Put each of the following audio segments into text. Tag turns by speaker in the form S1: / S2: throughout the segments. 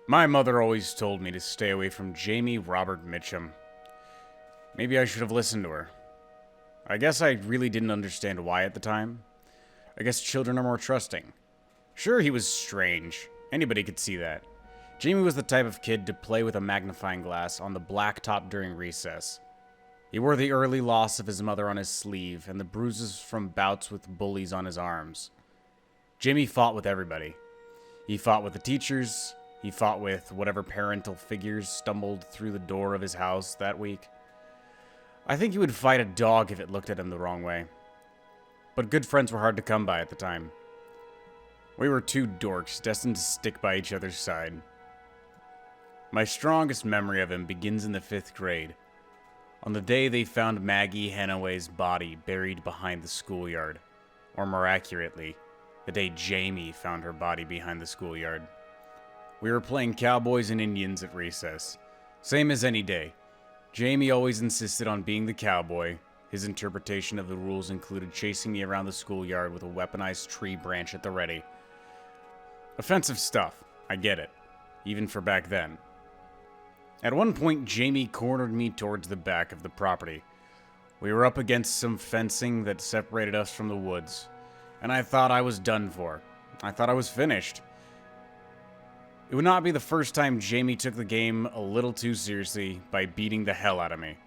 S1: My mother always told me to stay away from Jamie Robert Mitchum. Maybe I should have listened to her. I guess I really didn't understand why at the time. I guess children are more trusting. Sure, he was strange. Anybody could see that. Jamie was the type of kid to play with a magnifying glass on the blacktop during recess. He wore the early loss of his mother on his sleeve and the bruises from bouts with bullies on his arms. Jamie fought with everybody. He fought with the teachers. He fought with whatever parental figures stumbled through the door of his house that week. I think he would fight a dog if it looked at him the wrong way. But good friends were hard to come by at the time. We were two dorks destined to stick by each other's side. My strongest memory of him begins in the 5th grade, on the day they found Maggie Hanaway's body buried behind the schoolyard. Or more accurately, the day Jamie found her body behind the schoolyard. We were playing cowboys and Indians at recess. Same as any day. Jamie always insisted on being the cowboy. His interpretation of the rules included chasing me around the schoolyard with a weaponized tree branch at the ready. Offensive stuff, I get it, even for back then. At one point, Jamie cornered me towards the back of the property. We were up against some fencing that separated us from the woods, and I thought I was done for. I thought I was finished. It would not be the first time Jamie took the game a little too seriously by beating the hell out of me.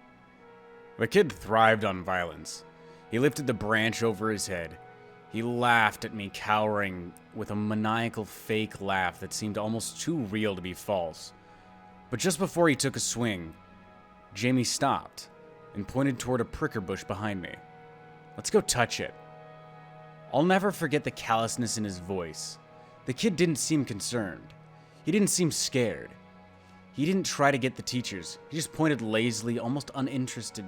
S1: The kid thrived on violence. He lifted the branch over his head. He laughed at me, cowering with a maniacal fake laugh that seemed almost too real to be false. But just before he took a swing, Jamie stopped and pointed toward a pricker bush behind me. "Let's go touch it." I'll never forget the callousness in his voice. The kid didn't seem concerned. He didn't seem scared. He didn't try to get the teachers. He just pointed lazily, almost uninterested,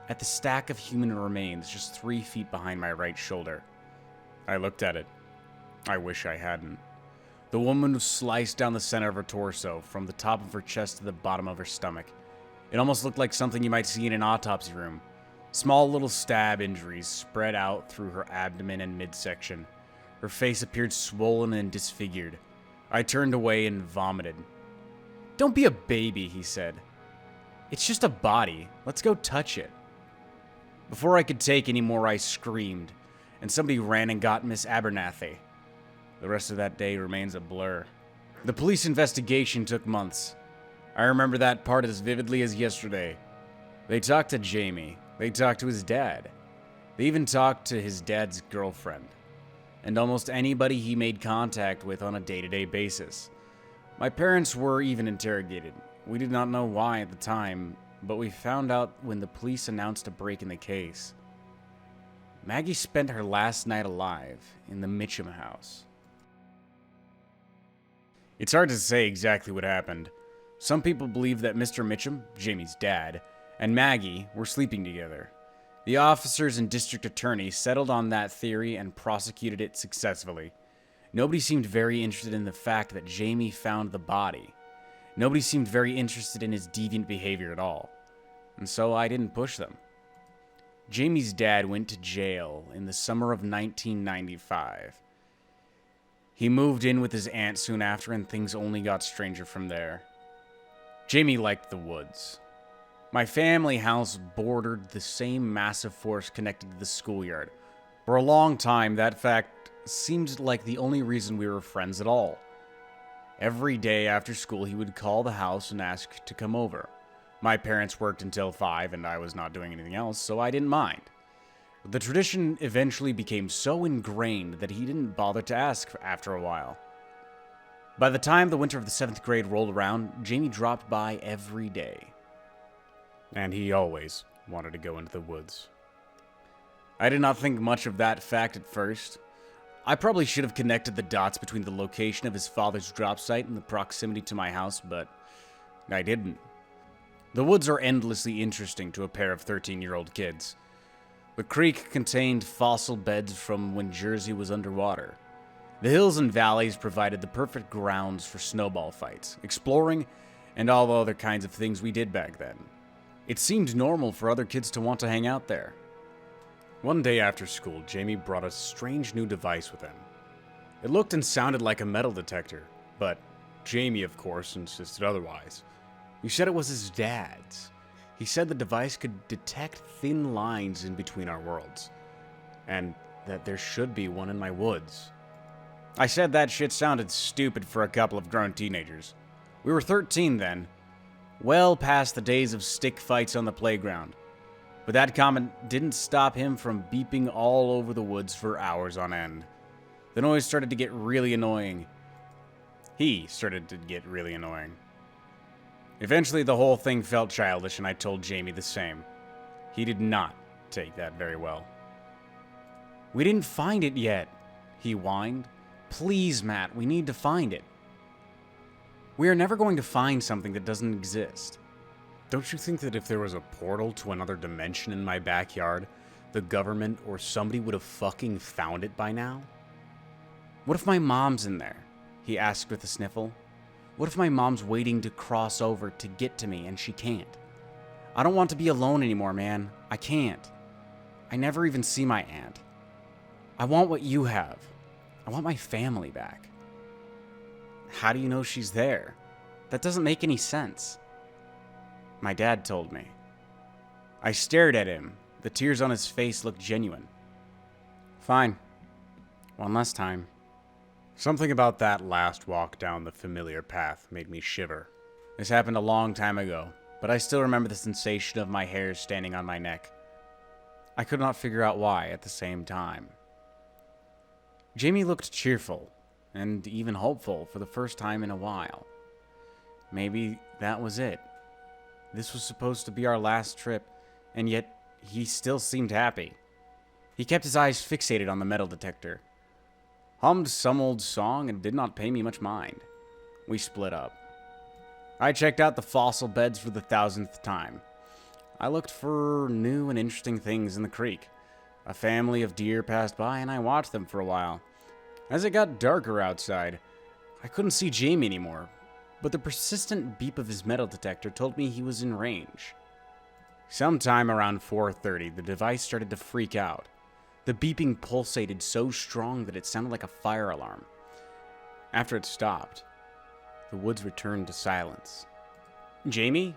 S1: at the stack of human remains just 3 feet behind my right shoulder. I looked at it. I wish I hadn't. The woman was sliced down the center of her torso, from the top of her chest to the bottom of her stomach. It almost looked like something you might see in an autopsy room. Small little stab injuries spread out through her abdomen and midsection. Her face appeared swollen and disfigured. I turned away and vomited. "Don't be a baby," he said. "It's just a body. Let's go touch it." Before I could take any more, I screamed, and somebody ran and got Miss Abernathy. The rest of that day remains a blur. The police investigation took months. I remember that part as vividly as yesterday. They talked to Jamie. They talked to his dad. They even talked to his dad's girlfriend, and almost anybody he made contact with on a day-to-day basis. My parents were even interrogated. We did not know why at the time, but we found out when the police announced a break in the case. Maggie spent her last night alive in the Mitchum house. It's hard to say exactly what happened. Some people believe that Mr. Mitchum, Jamie's dad, and Maggie were sleeping together. The officers and district attorney settled on that theory and prosecuted it successfully. Nobody seemed very interested in the fact that Jamie found the body. Nobody seemed very interested in his deviant behavior at all. And so I didn't push them. Jamie's dad went to jail in the summer of 1995. He moved in with his aunt soon after, and things only got stranger from there. Jamie liked the woods. My family house bordered the same massive forest connected to the schoolyard. For a long time, that fact seemed like the only reason we were friends at all. Every day after school, he would call the house and ask to come over. My parents worked until 5, and I was not doing anything else, so I didn't mind. The tradition eventually became so ingrained that he didn't bother to ask after a while. By the time the winter of the 7th grade rolled around, Jamie dropped by every day. And he always wanted to go into the woods. I did not think much of that fact at first. I probably should have connected the dots between the location of his father's drop site and the proximity to my house, but I didn't. The woods are endlessly interesting to a pair of 13-year-old kids. The creek contained fossil beds from when Jersey was underwater. The hills and valleys provided the perfect grounds for snowball fights, exploring, and all the other kinds of things we did back then. It seemed normal for other kids to want to hang out there. One day after school, Jamie brought a strange new device with him. It looked and sounded like a metal detector, but Jamie, of course, insisted otherwise. He said it was his dad's. He said the device could detect thin lines in between our worlds, and that there should be one in my woods. I said that shit sounded stupid for a couple of grown teenagers. We were 13 then, well past the days of stick fights on the playground. But that comment didn't stop him from beeping all over the woods for hours on end. The noise started to get really annoying. He started to get really annoying. Eventually, the whole thing felt childish, and I told Jamie the same. He did not take that very well. "We didn't find it yet," he whined. "Please, Matt, we need to find it. We are never going to find something that doesn't exist." Don't you think that if there was a portal to another dimension in my backyard, the government or somebody would have fucking found it by now? "What if my mom's in there?" he asked with a sniffle. "What if my mom's waiting to cross over to get to me and she can't? I don't want to be alone anymore, man. I can't. I never even see my aunt. I want what you have. I want my family back." "How do you know she's there? That doesn't make any sense." "My dad told me." I stared at him. The tears on his face looked genuine. "Fine. One last time." Something about that last walk down the familiar path made me shiver. This happened a long time ago, but I still remember the sensation of my hairs standing on my neck. I could not figure out why at the same time. Jamie looked cheerful, and even hopeful for the first time in a while. Maybe that was it. This was supposed to be our last trip, and yet he still seemed happy. He kept his eyes fixated on the metal detector, hummed some old song, and did not pay me much mind. We split up. I checked out the fossil beds for the 1000th time. I looked for new and interesting things in the creek. A family of deer passed by, and I watched them for a while. As it got darker outside, I couldn't see Jamie anymore, but the persistent beep of his metal detector told me he was in range. Sometime around 4:30, the device started to freak out. The beeping pulsated so strong that it sounded like a fire alarm. After it stopped, the woods returned to silence. "Jamie?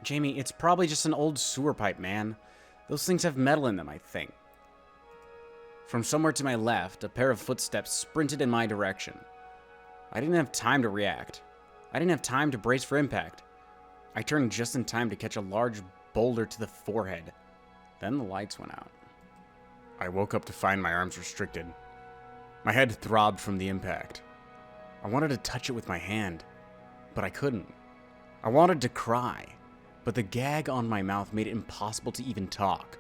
S1: Jamie, it's probably just an old sewer pipe, man. Those things have metal in them, I think." From somewhere to my left, a pair of footsteps sprinted in my direction. I didn't have time to react. I didn't have time to brace for impact. I turned just in time to catch a large boulder to the forehead. Then the lights went out. I woke up to find my arms restricted. My head throbbed from the impact. I wanted to touch it with my hand, but I couldn't. I wanted to cry, but the gag on my mouth made it impossible to even talk.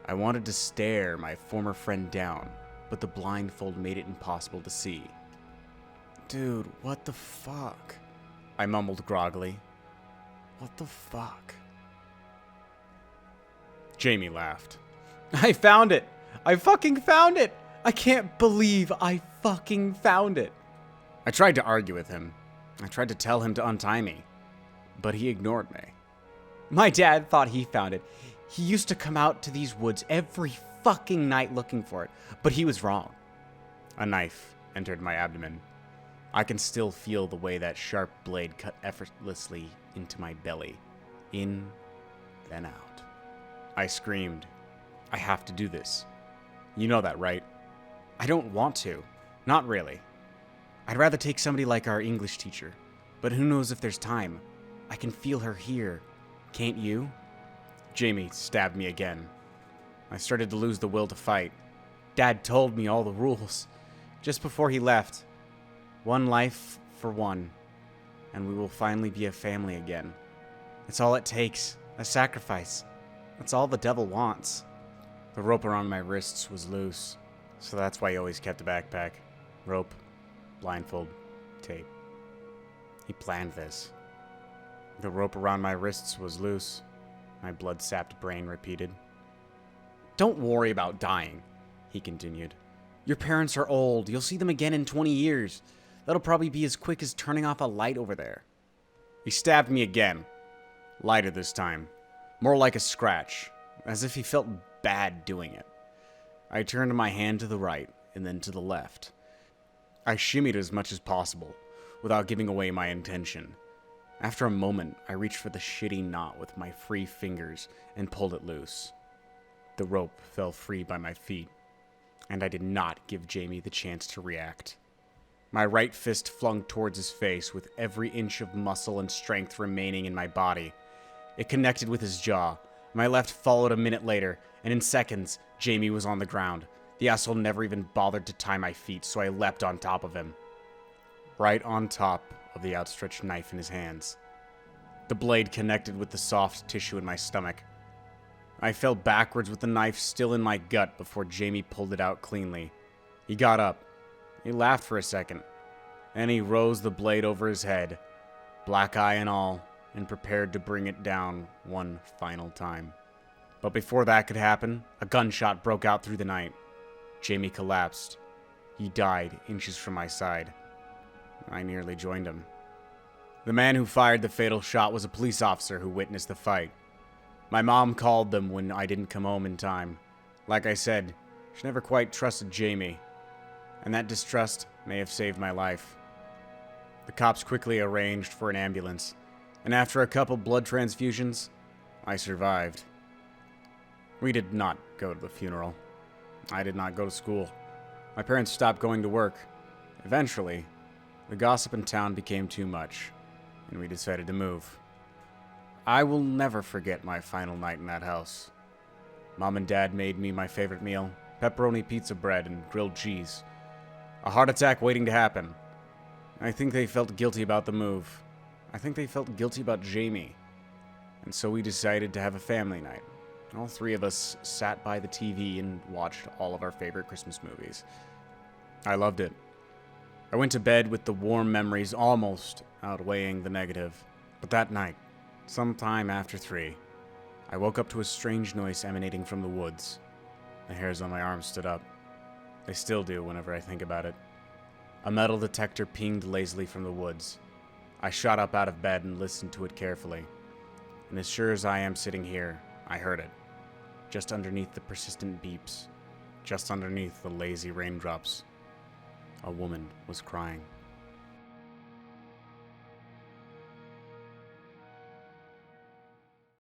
S1: I wanted to stare my former friend down, but the blindfold made it impossible to see. "Dude, what the fuck?" I mumbled groggily. "What the fuck?" Jamie laughed. "I found it! I fucking found it! I can't believe I fucking found it!" I tried to argue with him. I tried to tell him to untie me, but he ignored me. "My dad thought he found it. He used to come out to these woods every fucking night looking for it, but he was wrong." A knife entered my abdomen. I can still feel the way that sharp blade cut effortlessly into my belly. In, then out. I screamed. "I have to do this. You know that, right?" "I don't want to. Not really. I'd rather take somebody like our English teacher. But who knows if there's time? I can feel her here. Can't you?" Jamie stabbed me again. I started to lose the will to fight. Dad told me all the rules. Just before he left. One life for one. And we will finally be a family again. It's all it takes. A sacrifice. That's all the devil wants. The rope around my wrists was loose, so that's why he always kept a backpack. Rope, blindfold, tape. He planned this. The rope around my wrists was loose. My blood-sapped brain repeated. "Don't worry about dying," he continued. "Your parents are old. You'll see them again in 20 years. That'll probably be as quick as turning off a light over there." He stabbed me again. Lighter this time. More like a scratch, as if he felt bad doing it. I turned my hand to the right, and then to the left. I shimmied as much as possible, without giving away my intention. After a moment, I reached for the shitty knot with my free fingers and pulled it loose. The rope fell free by my feet, and I did not give Jamie the chance to react. My right fist flung towards his face with every inch of muscle and strength remaining in my body. It connected with his jaw. My left followed a minute later, and in seconds, Jamie was on the ground. The asshole never even bothered to tie my feet, so I leapt on top of him. Right on top of the outstretched knife in his hands. The blade connected with the soft tissue in my stomach. I fell backwards with the knife still in my gut before Jamie pulled it out cleanly. He got up. He laughed for a second. Then he rose the blade over his head, black eye and all, and prepared to bring it down one final time. But before that could happen, a gunshot broke out through the night. Jamie collapsed. He died inches from my side. I nearly joined him. The man who fired the fatal shot was a police officer who witnessed the fight. My mom called them when I didn't come home in time. Like I said, she never quite trusted Jamie, and that distrust may have saved my life. The cops quickly arranged for an ambulance, and after a couple blood transfusions, I survived. We did not go to the funeral. I did not go to school. My parents stopped going to work. Eventually, the gossip in town became too much, and we decided to move. I will never forget my final night in that house. Mom and Dad made me my favorite meal, pepperoni pizza bread and grilled cheese. A heart attack waiting to happen. I think they felt guilty about the move. I think they felt guilty about Jamie. And so we decided to have a family night. All three of us sat by the TV and watched all of our favorite Christmas movies. I loved it. I went to bed with the warm memories almost outweighing the negative. But that night, sometime after 3, I woke up to a strange noise emanating from the woods. The hairs on my arms stood up. They still do whenever I think about it. A metal detector pinged lazily from the woods. I shot up out of bed and listened to it carefully. And as sure as I am sitting here, I heard it. Just underneath the persistent beeps. Just underneath the lazy raindrops. A woman was crying.